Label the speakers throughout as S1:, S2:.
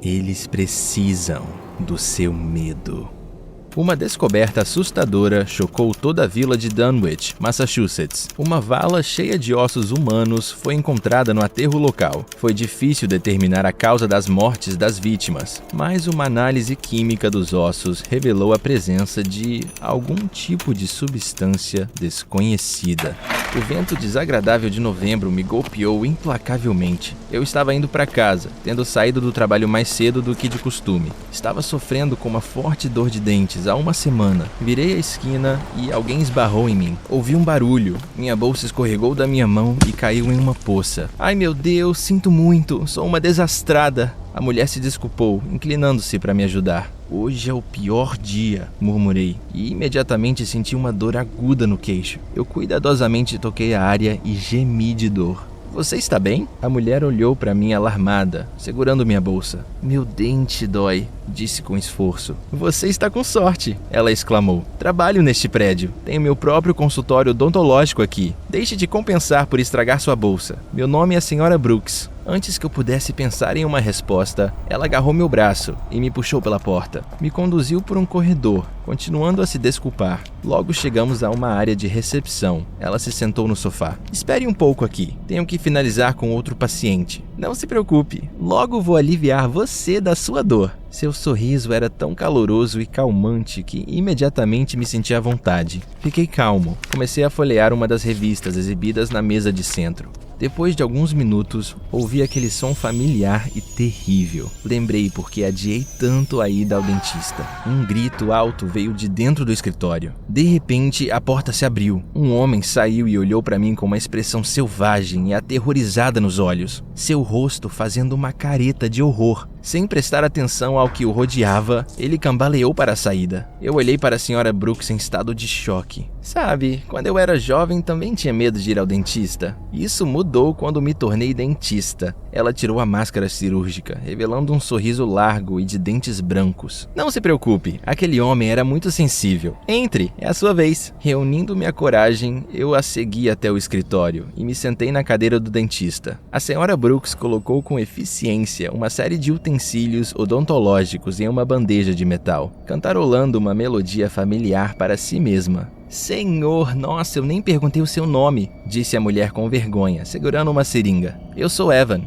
S1: Eles precisam do seu medo. Uma descoberta assustadora chocou toda a vila de Dunwich, Massachusetts. Uma vala cheia de ossos humanos foi encontrada no aterro local. Foi difícil determinar a causa das mortes das vítimas, mas uma análise química dos ossos revelou a presença de algum tipo de substância desconhecida. O vento desagradável de novembro me golpeou implacavelmente. Eu estava indo para casa, tendo saído do trabalho mais cedo do que de costume. Estava sofrendo com uma forte dor de dentes há uma semana. Virei a esquina e alguém esbarrou em mim. Ouvi um barulho. Minha bolsa escorregou da minha mão e caiu em uma poça. Ai meu Deus, sinto muito, sou uma desastrada. A mulher se desculpou, inclinando-se para me ajudar. Hoje é o pior dia, murmurei, e imediatamente senti uma dor aguda no queixo. Eu cuidadosamente toquei a área e gemi de dor. Você está bem? A mulher olhou para mim alarmada, segurando minha bolsa. Meu dente dói, disse com esforço. Você está com sorte, ela exclamou. Trabalho neste prédio. Tenho meu próprio consultório odontológico aqui. Deixe de compensar por estragar sua bolsa. Meu nome é a Sra. Brooks. Antes que eu pudesse pensar em uma resposta, ela agarrou meu braço e me puxou pela porta. Me conduziu por um corredor, continuando a se desculpar. Logo chegamos a uma área de recepção. Ela se sentou no sofá. Espere um pouco aqui. Tenho que finalizar com outro paciente. Não se preocupe. Logo vou aliviar você da sua dor. Seu sorriso era tão caloroso e calmante que imediatamente me senti à vontade. Fiquei calmo. Comecei a folhear uma das revistas exibidas na mesa de centro. Depois de alguns minutos, ouvi aquele som familiar e terrível. Lembrei porque adiei tanto a ida ao dentista. Um grito alto veio de dentro do escritório. De repente, a porta se abriu. Um homem saiu e olhou para mim com uma expressão selvagem e aterrorizada nos olhos. Seu rosto fazendo uma careta de horror. Sem prestar atenção ao que o rodeava, ele cambaleou para a saída. Eu olhei para a Sra. Brooks em estado de choque. Sabe, quando eu era jovem também tinha medo de ir ao dentista. Isso mudou quando me tornei dentista. Ela tirou a máscara cirúrgica, revelando um sorriso largo e de dentes brancos. Não se preocupe, aquele homem era muito sensível. Entre, é a sua vez. Reunindo minha coragem, eu a segui até o escritório e me sentei na cadeira do dentista. A Sra. Brooks colocou com eficiência uma série de utensílios odontológicos em uma bandeja de metal, cantarolando uma melodia familiar para si mesma. Senhor, nossa, eu nem perguntei o seu nome, disse a mulher com vergonha, segurando uma seringa. Eu sou Evan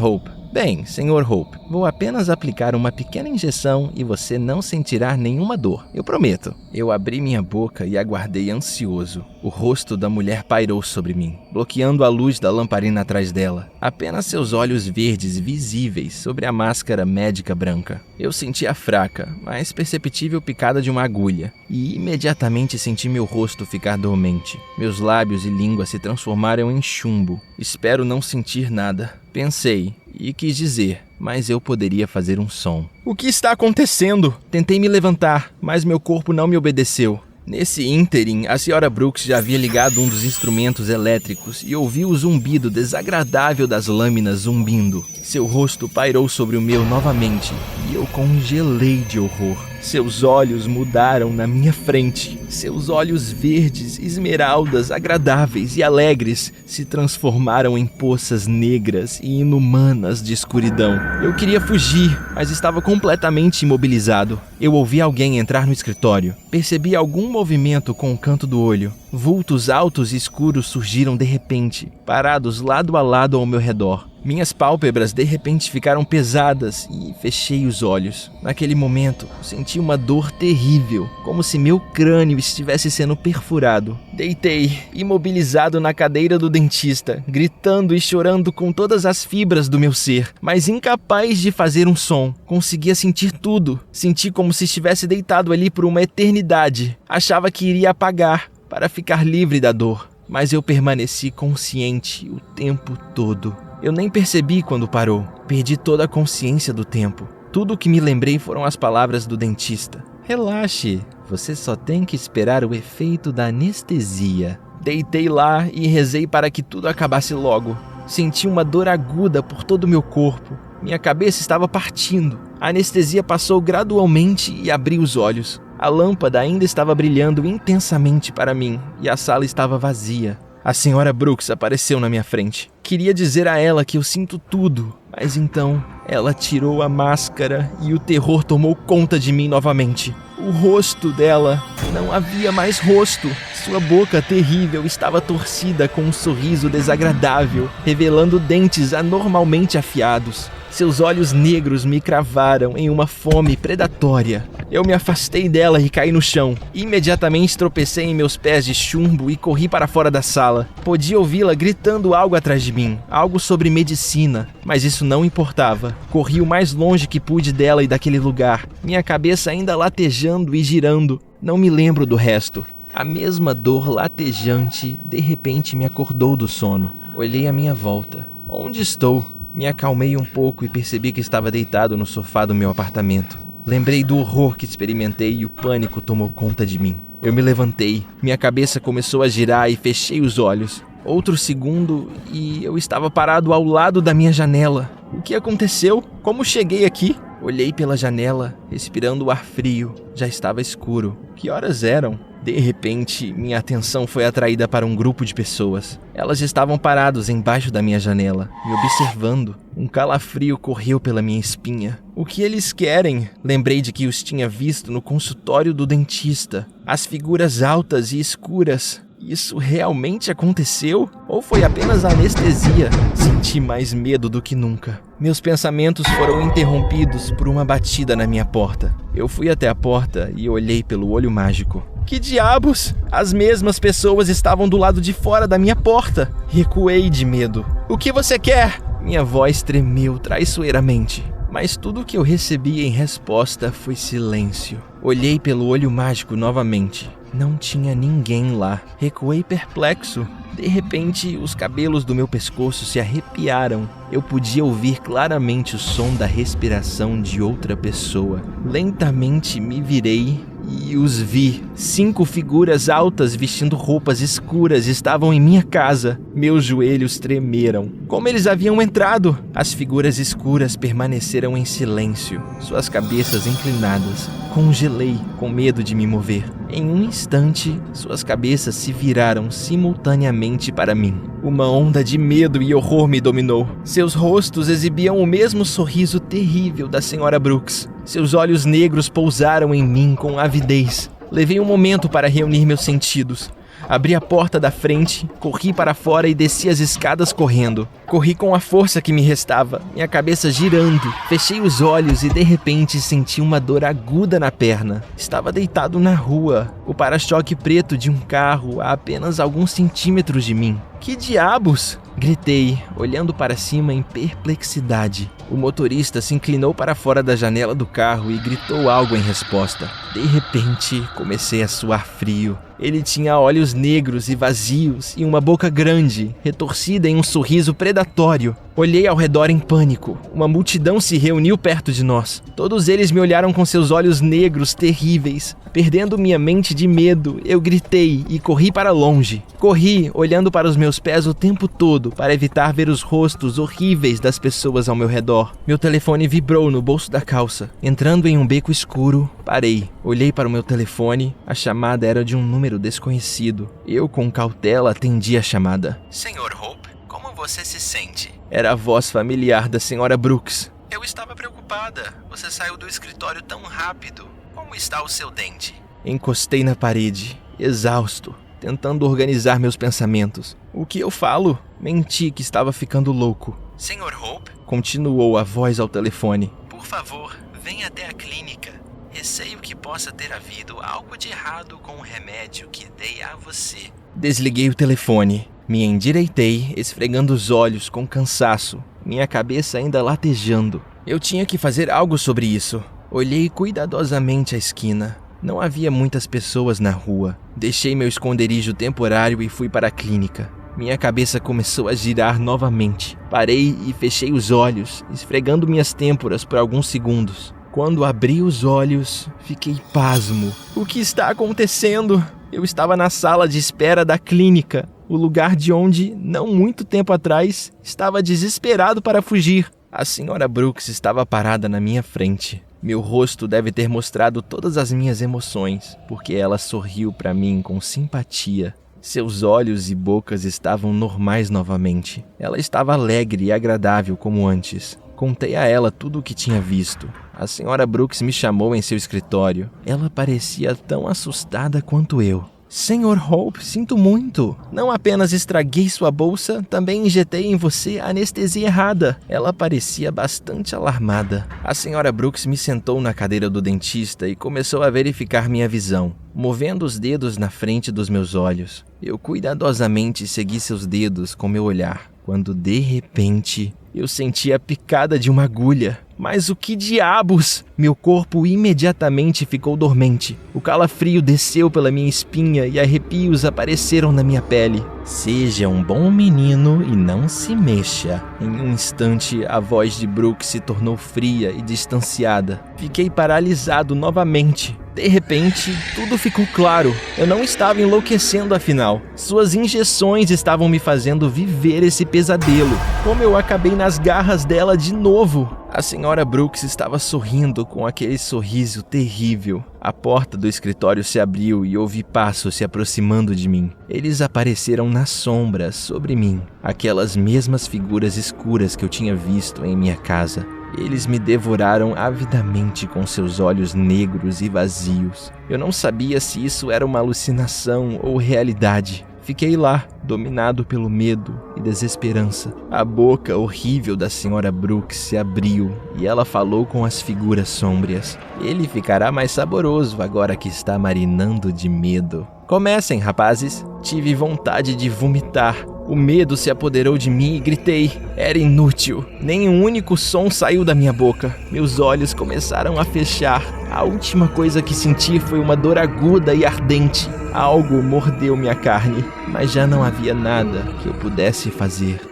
S1: Hope. Bem, Sr. Hope, vou apenas aplicar uma pequena injeção e você não sentirá nenhuma dor, eu prometo. Eu abri minha boca e aguardei ansioso. O rosto da mulher pairou sobre mim, bloqueando a luz da lamparina atrás dela. Apenas seus olhos verdes visíveis sobre a máscara médica branca. Eu senti a fraca, mas perceptível picada de uma agulha, e imediatamente senti meu rosto ficar dormente. Meus lábios e língua se transformaram em chumbo. Espero não sentir nada. Pensei, e quis dizer, mas eu poderia fazer um som. O que está acontecendo? Tentei me levantar, mas meu corpo não me obedeceu. Nesse ínterim, a Sra. Brooks já havia ligado um dos instrumentos elétricos e ouvi o zumbido desagradável das lâminas zumbindo. Seu rosto pairou sobre o meu novamente e eu congelei de horror. Seus olhos mudaram na minha frente. Seus olhos verdes, esmeraldas, agradáveis e alegres se transformaram em poças negras e inumanas de escuridão. Eu queria fugir, mas estava completamente imobilizado. Eu ouvi alguém entrar no escritório. Percebi algum movimento com o canto do olho. Vultos altos e escuros surgiram de repente, parados lado a lado ao meu redor. Minhas pálpebras de repente ficaram pesadas e fechei os olhos. Naquele momento, senti uma dor terrível, como se meu crânio estivesse sendo perfurado. Deitei, imobilizado na cadeira do dentista, gritando e chorando com todas as fibras do meu ser, mas incapaz de fazer um som. Conseguia sentir tudo. Senti como se estivesse deitado ali por uma eternidade. Achava que iria apagar para ficar livre da dor, mas eu permaneci consciente o tempo todo. Eu nem percebi quando parou. Perdi toda a consciência do tempo. Tudo o que me lembrei foram as palavras do dentista. Relaxe, você só tem que esperar o efeito da anestesia. Deitei lá e rezei para que tudo acabasse logo. Senti uma dor aguda por todo o meu corpo. Minha cabeça estava partindo. A anestesia passou gradualmente e abri os olhos. A lâmpada ainda estava brilhando intensamente para mim e a sala estava vazia. A Sra. Brooks apareceu na minha frente. Queria dizer a ela que eu sinto tudo, Mas então, ela tirou a máscara e o terror tomou conta de mim novamente. O rosto dela, não havia mais rosto. Sua boca terrível estava torcida com um sorriso desagradável, revelando dentes anormalmente afiados. Seus olhos negros me cravaram em uma fome predatória. Eu me afastei dela e caí no chão. Imediatamente tropecei em meus pés de chumbo e corri para fora da sala. Podia ouvi-la gritando algo atrás de mim, algo sobre medicina, mas isso não importava. Corri o mais longe que pude dela e daquele lugar, minha cabeça ainda latejando e girando. Não me lembro do resto. A mesma dor latejante de repente me acordou do sono. Olhei à minha volta. Onde estou? Me acalmei um pouco e percebi que estava deitado no sofá do meu apartamento. Lembrei do horror que experimentei e o pânico tomou conta de mim. Eu me levantei, minha cabeça começou a girar e fechei os olhos. Outro segundo e eu estava parado ao lado da minha janela. O que aconteceu? Como cheguei aqui? Olhei pela janela, respirando o ar frio. Já estava escuro. Que horas eram? De repente, minha atenção foi atraída para um grupo de pessoas. Elas estavam paradas embaixo da minha janela, me observando. Um calafrio correu pela minha espinha. O que eles querem? Lembrei de que os tinha visto no consultório do dentista. As figuras altas e escuras. Isso realmente aconteceu? Ou foi apenas anestesia? Senti mais medo do que nunca. Meus pensamentos foram interrompidos por uma batida na minha porta. Eu fui até a porta e olhei pelo olho mágico. Que diabos? As mesmas pessoas estavam do lado de fora da minha porta. Recuei de medo. O que você quer? Minha voz tremeu traiçoeiramente. Mas tudo o que eu recebi em resposta foi silêncio. Olhei pelo olho mágico novamente. Não tinha ninguém lá. Recuei perplexo. De repente, os cabelos do meu pescoço se arrepiaram. Eu podia ouvir claramente o som da respiração de outra pessoa. Lentamente me virei e os vi. 5 figuras altas vestindo roupas escuras estavam em minha casa. Meus joelhos tremeram. Como eles haviam entrado? As figuras escuras permaneceram em silêncio, suas cabeças inclinadas. Congelei, com medo de me mover. Em um instante, suas cabeças se viraram simultaneamente para mim. Uma onda de medo e horror me dominou. Seus rostos exibiam o mesmo sorriso terrível da Sra. Brooks. Seus olhos negros pousaram em mim com avidez. Levei um momento para reunir meus sentidos. Abri a porta da frente, corri para fora e desci as escadas correndo. Corri com a força que me restava, minha cabeça girando. Fechei os olhos e de repente senti uma dor aguda na perna. Estava deitado na rua, o para-choque preto de um carro a apenas alguns centímetros de mim. Que diabos? Gritei, olhando para cima em perplexidade. O motorista se inclinou para fora da janela do carro e gritou algo em resposta. De repente, comecei a suar frio. Ele tinha olhos negros e vazios e uma boca grande, retorcida em um sorriso predatório. Olhei ao redor em pânico. Uma multidão se reuniu perto de nós. Todos eles me olharam com seus olhos negros terríveis. Perdendo minha mente de medo, eu gritei e corri para longe. Corri, olhando para os meus pés o tempo todo, para evitar ver os rostos horríveis das pessoas ao meu redor. Meu telefone vibrou no bolso da calça. Entrando em um beco escuro, parei. Olhei para o meu telefone. A chamada era de um número desconhecido. Eu, com cautela, atendi a chamada. Sr. Hope, como você se sente? Era a voz familiar da Sra. Brooks. Eu estava preocupada. Você saiu do escritório tão rápido. Como está o seu dente? Encostei na parede, exausto, tentando organizar meus pensamentos. O que eu falo? Menti que estava ficando louco. Sr. Hope? Continuou a voz ao telefone. Por favor, venha até a clínica. Receio que possa ter havido algo de errado com o remédio que dei a você. Desliguei o telefone. Me endireitei, esfregando os olhos com cansaço, minha cabeça ainda latejando. Eu tinha que fazer algo sobre isso. Olhei cuidadosamente a esquina. Não havia muitas pessoas na rua. Deixei meu esconderijo temporário e fui para a clínica. Minha cabeça começou a girar novamente. Parei e fechei os olhos, esfregando minhas têmporas por alguns segundos. Quando abri os olhos, fiquei pasmo. O que está acontecendo? Eu estava na sala de espera da clínica, o lugar de onde, não muito tempo atrás, estava desesperado para fugir. A Sra. Brooks estava parada na minha frente. Meu rosto deve ter mostrado todas as minhas emoções, porque ela sorriu para mim com simpatia. Seus olhos e bocas estavam normais novamente. Ela estava alegre e agradável como antes. Contei a ela tudo o que tinha visto. A Sra. Brooks me chamou em seu escritório. Ela parecia tão assustada quanto eu. Sr. Hope, sinto muito. Não apenas estraguei sua bolsa, também injetei em você a anestesia errada. Ela parecia bastante alarmada. A Sra. Brooks me sentou na cadeira do dentista e começou a verificar minha visão, movendo os dedos na frente dos meus olhos. Eu cuidadosamente segui seus dedos com meu olhar, quando de repente eu senti a picada de uma agulha. Mas o que diabos? Meu corpo imediatamente ficou dormente. O calafrio desceu pela minha espinha e arrepios apareceram na minha pele. Seja um bom menino e não se mexa. Em um instante, a voz de Brooks se tornou fria e distanciada. Fiquei paralisado novamente. De repente, tudo ficou claro. Eu não estava enlouquecendo afinal. Suas injeções estavam me fazendo viver esse pesadelo. Como eu acabei nas garras dela de novo. A Sra. Brooks estava sorrindo com aquele sorriso terrível. A porta do escritório se abriu e ouvi passos se aproximando de mim. Eles apareceram nas sombras sobre mim, aquelas mesmas figuras escuras que eu tinha visto em minha casa. Eles me devoraram avidamente com seus olhos negros e vazios. Eu não sabia se isso era uma alucinação ou realidade. Fiquei lá, dominado pelo medo e desesperança. A boca horrível da Sra. Brooks se abriu e ela falou com as figuras sômbrias. Ele ficará mais saboroso agora que está marinando de medo. Comecem, rapazes. Tive vontade de vomitar. O medo se apoderou de mim e gritei. Era inútil. Nem um único som saiu da minha boca. Meus olhos começaram a fechar. A última coisa que senti foi uma dor aguda e ardente. Algo mordeu minha carne, mas já não havia nada que eu pudesse fazer.